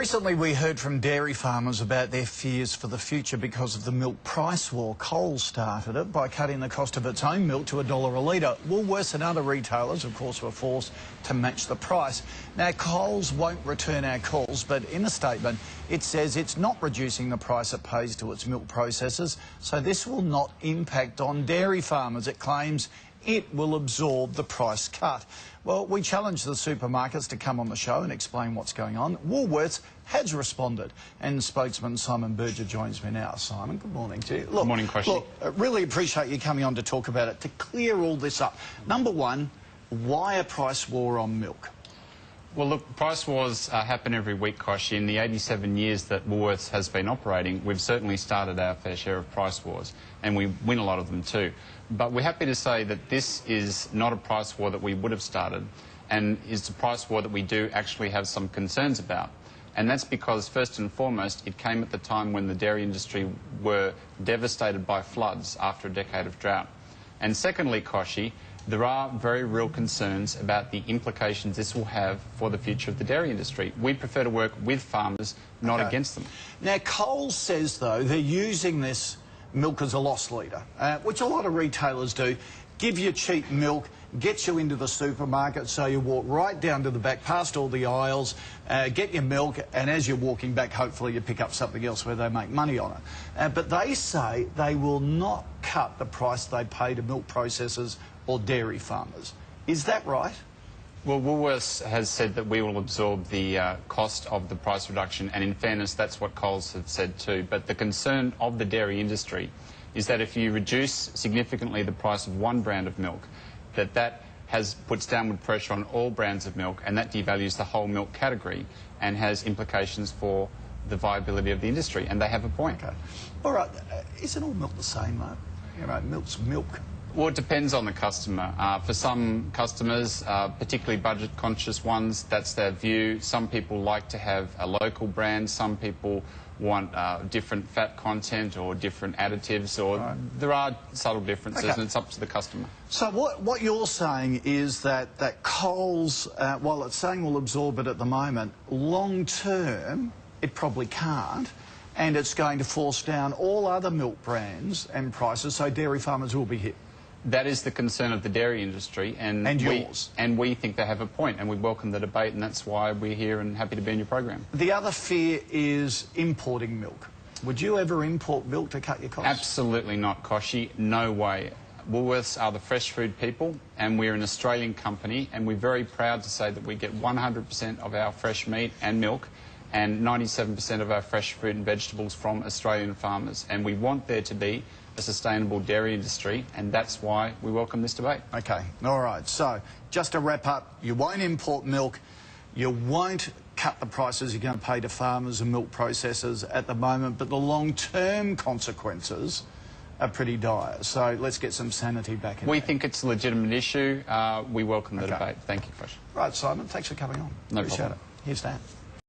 Recently we heard from dairy farmers about their fears for the future because of the milk price war. Coles started it by cutting the cost of its own milk to $1 a litre. Woolworths and other retailers, of course, were forced to match the price. Now, Coles won't return our calls, but in a statement it says it's not reducing the price it pays to its milk processors, so this will not impact on dairy farmers. It claims it will absorb the price cut. Well, we challenged the supermarkets to come on the show and explain what's going on. Woolworths has responded, and spokesman Simon Berger joins me now. Simon, good morning to you. Good morning, Koch. Look, really appreciate you coming on to talk about it, to clear all this up. Number one, why a price war on milk? Well, look, price wars happen every week, Koch. In the 87 years that Woolworths has been operating, we've certainly started our fair share of price wars, and we win a lot of them too. But we're happy to say that this is not a price war that we would have started, and is a price war that we do actually have some concerns about. And that's because, first and foremost, it came at the time when the dairy industry were devastated by floods after a decade of drought. And secondly, Kochie, there are very real concerns about the implications this will have for the future of the dairy industry. We prefer to work with farmers, not against them. Now, Coles says, though, they're using this milk as a loss leader, which a lot of retailers do. Give you cheap milk, get you into the supermarket, so you walk right down to the back, past all the aisles, get your milk, and as you're walking back, hopefully you pick up something else where they make money on it. But they say they will not cut the price they pay to milk processors or dairy farmers. Is that right? Well, Woolworths has said that we will absorb the cost of the price reduction, and in fairness, that's what Coles have said too. But the concern of the dairy industry is that if you reduce significantly the price of one brand of milk, that puts downward pressure on all brands of milk, and that devalues the whole milk category and has implications for the viability of the industry, and they have a point. Okay. All right, isn't all milk the same, though? You know, milk's milk. Well, it depends on the customer. For some customers, particularly budget-conscious ones, that's their view. Some people like to have a local brand. Some people want different fat content or different additives, or there are subtle differences, and it's up to the customer. So what you're saying is that Coles, while it's saying will absorb it at the moment, long-term it probably can't, and it's going to force down all other milk brands and prices, so dairy farmers will be hit. That is the concern of the dairy industry, and yours. And we think they have a point, and we welcome the debate, and that's why we're here and happy to be in your program. The other fear is importing milk. Would you ever import milk to cut your costs? Absolutely not, Kochie. No way. Woolworths are the fresh food people, and we're an Australian company, and we're very proud to say that we get 100% of our fresh meat and milk and 97% of our fresh fruit and vegetables from Australian farmers. And we want there to be a sustainable dairy industry, and that's why we welcome this debate. Okay, all right. So, just to wrap up, you won't import milk, you won't cut the prices you're going to pay to farmers and milk processors at the moment, but the long-term consequences are pretty dire. So let's get some sanity back in We there. think it's a legitimate issue. We welcome the debate. Thank you, Koch. Right, Simon, thanks for coming on. No Appreciate problem. it. Here's that.